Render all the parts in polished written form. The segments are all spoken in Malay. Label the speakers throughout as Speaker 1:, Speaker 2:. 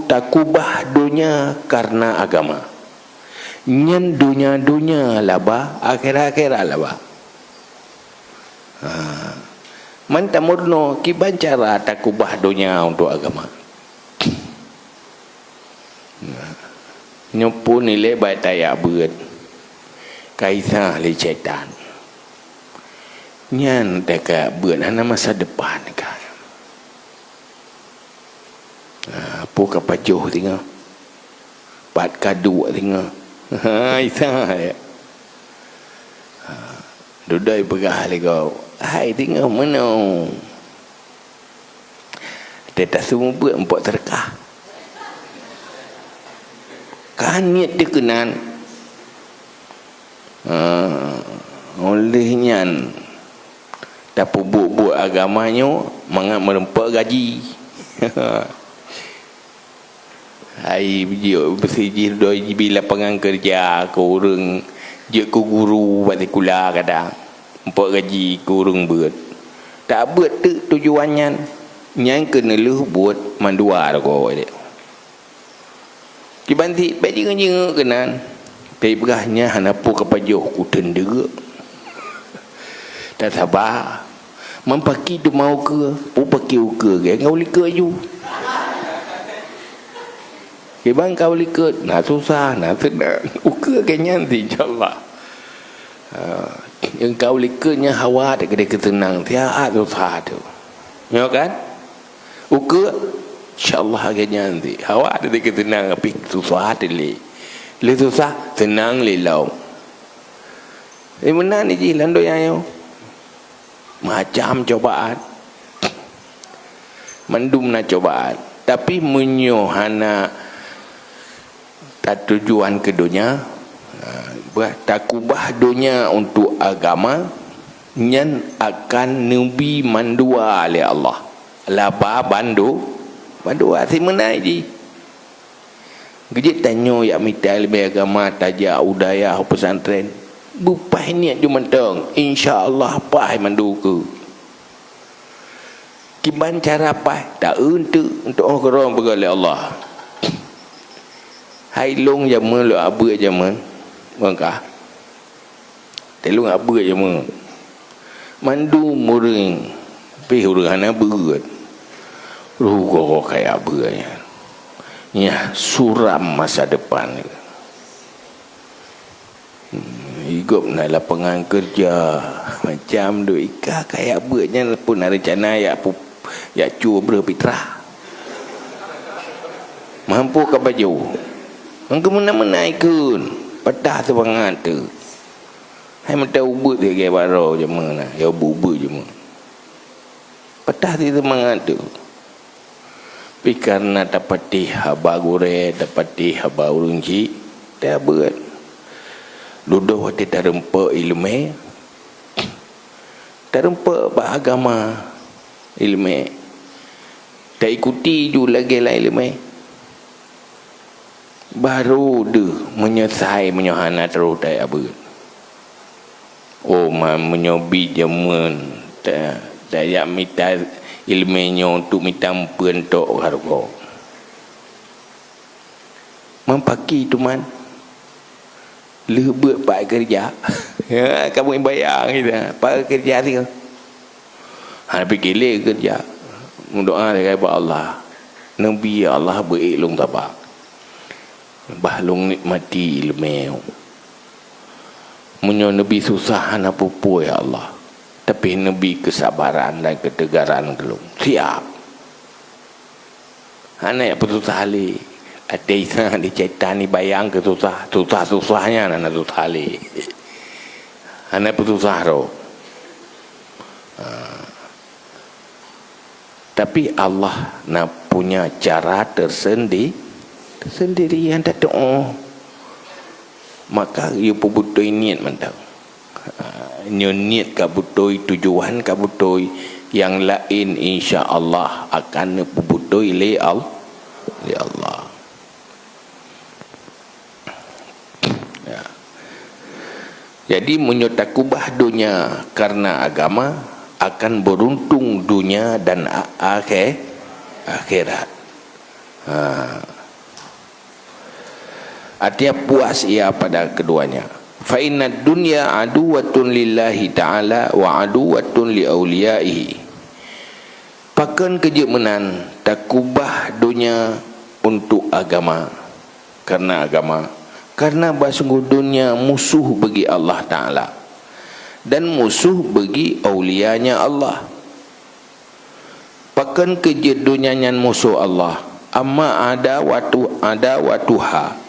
Speaker 1: takubah dunia karena agama. Nyen dunia laba, akhirat laba. Manta murno kiban cara takubah dunia untuk agama. Nyopu nilai baik tayak berat. Kaisah le syaitan. Nyan dekat berat hana masa depan kan. Apa kapajuh tengok. Pat kadu tengok. Isah ya. Dudai pegah le kau. Hai tengok mana. Dia tak semua buat empok terkah. Kan niat dia kenan. Olehnya tak buat agamanya mangat merempak gaji. Hai bio bersijil doi bila lapangan kerja ko urang je ko guru partikula kadang empat gaji ko urang buat tak buat tu tujuannya nyang kena lu buat mandua ko dia dibanti baik jeng kenan tapi berahnya hanapu kapajoh ku tendera tak sabar mempaki tu mau ke pupaki ke ngau lika ju Kibang kau likut, nak susah, nak senang. Uka kayaknya nanti insyaAllah. Yang kau likutnya hawa dia kena ketenang. Tiap susah tu. Ya kan? Uka, insyaAllah kayaknya nanti. Hawa dia ketenang, tapi susah dia li. Li susah, tenang li lau. Mana ni je, landoi ayo. Macam cobaan. Mandum nak cobaan. Tapi menyohana tak tujuan ke dunia, takubah dunia untuk agama, nyan akan nabi mandua oleh Allah. Laba bandu si menai ji. Gejit tanyo ya mita lebih agama tajak udaya pesantren. Bupai niat cuma tong, insya-Allah pai mandu ke. Kiban cara pai tak untuk orang beroleh Allah. Hai long zaman lu abu zaman bangka telung abu zaman mandu muring pi hurana beut rugo kayak abu ya suram masa depan hidup nak lapangan kerja macam du ikah kayak beutnya pun ada rencana ya cu berfitrah mampu ke baju engkau menaikkan pedah sebangat tu. Hai mata ubut dia ke baro je mana, ya bubu je mana. Pedah tu sebangat tu. Tapi karena dapati haba gore, dapati haba urungji, dia buat. Ludoh hati terempak ilmu, terempak agama ilmu. Tak ikuti ju lagi lah ilmu. Baru dia menyesai menyohana terus tak apa. Oh menyobi jaman tak yak minta ilmunya untuk minta pentok harga. Mempaki tu man. Lebut pak kerja. Ya kamu yang bayar kita. Pak kerja dia. Hang fikir le kerja. Doa dekat Allah. Nabi Allah berilung tabak. Bahlung nikmati ilmu. Munyo Nabi susah nak pupu ya Allah. Tapi Nabi kesabaran dan ketegaran gelung. Siap. Anak yang putus hali. Ada isang di syaitan ni bayang ke susah. Susah-susahnya anak susah hali. Anak putus roh. Tapi Allah nak punya cara tersendiri yang tak doa, maka ia pun butuh niat mantap. Niat kabutoi tujuan kabutoi yang lain insya Allah akan butoi le Allah. Ya. Jadi menyotakubah dunia karena agama akan beruntung dunia dan akhirat. Artinya puas ia pada keduanya. Fa inna dunya aduwatun lillahi ta'ala wa aduwatun li awliyaihi. Pakan kejemenan takubah dunia untuk agama, karena agama, karena basungguh dunia musuh bagi Allah Ta'ala dan musuh bagi awliyanya Allah. Pakan keje dunia nyan musuh Allah, amma ada watuha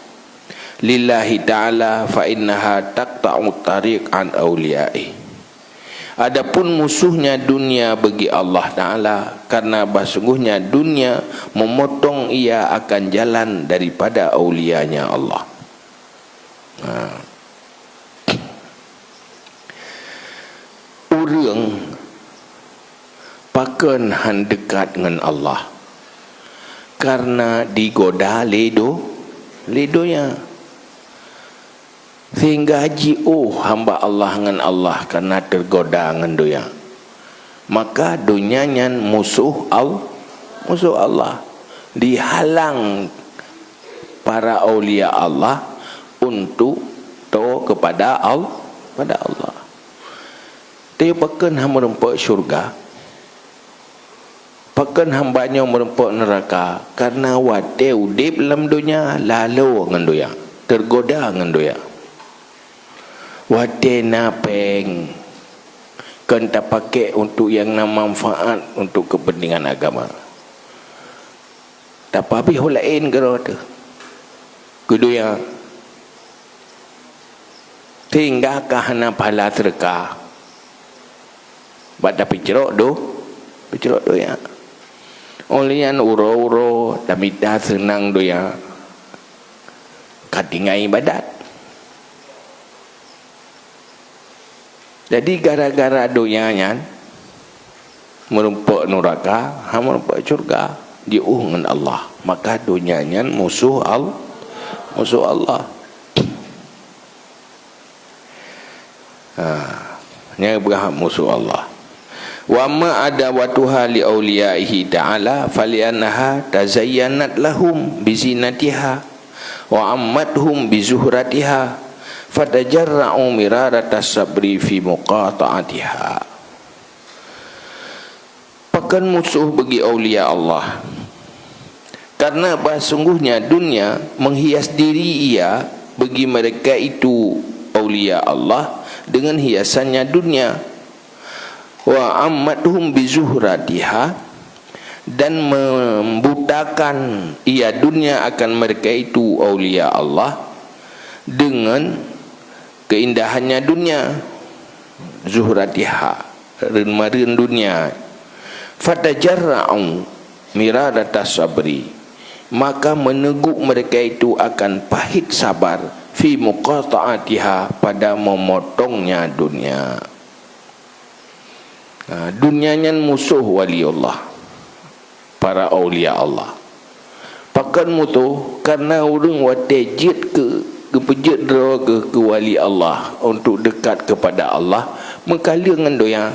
Speaker 1: lillahi ta'ala fa innaha taqta'u tariq an awliya'i. Adapun musuhnya dunia bagi Allah Ta'ala, karena sesungguhnya dunia memotong ia akan jalan daripada awliyanya Allah. Orang pakan han dekat dengan Allah karena digoda ledonya, sehingga haji hamba Allah dengan Allah karena tergoda dengan doya, maka dunianya musuh Allah, dihalang para aulia Allah untuk tahu kepada Allah. Dia pakan hamba merempak syurga, pakan hambanya merempak neraka, karena wate udip dalam dunia lalu dengan doya, tergoda dengan doya. Wate napeng kan tak pakai untuk yang nak manfaat untuk kepentingan agama. Tak apa habis lain kero tu. Kedua tinggal kahana pahala terka. Bada picerok do ya. Olian uro damit senang do ya. Katingai ibadat. Jadi gara-gara doyangan merempak neraka, merempak syurga, jauh dengan Allah, maka donyanya musuh Allah. Yang berhak musuh Allah. Wa ma adawatuha li awliyaihi ta'ala fali'annaha tazayyanat lahum bizinatiha wa ammathum bizuhratiha fatajarra'u mirarata sabri fi muqata'atiha. Pakan musuh bagi awliya Allah, karena sungguhnya dunia menghias diri ia bagi mereka itu awliya Allah dengan hiasannya dunia. Wa ammathum bizuhratiha, dan membutakan ia dunia akan mereka itu awliya Allah dengan keindahannya dunia, zuhratiha, renmarin dunia. Fatajarra'u miradata sabri, maka meneguk mereka itu akan pahit sabar fi muqata'atiha, pada memotongnya dunia. Dunianya musuh wali Allah, para awliya Allah. Pakan mutu karena orang watejit kepejit ke wali Allah untuk dekat kepada Allah, mengkalir dengan doya,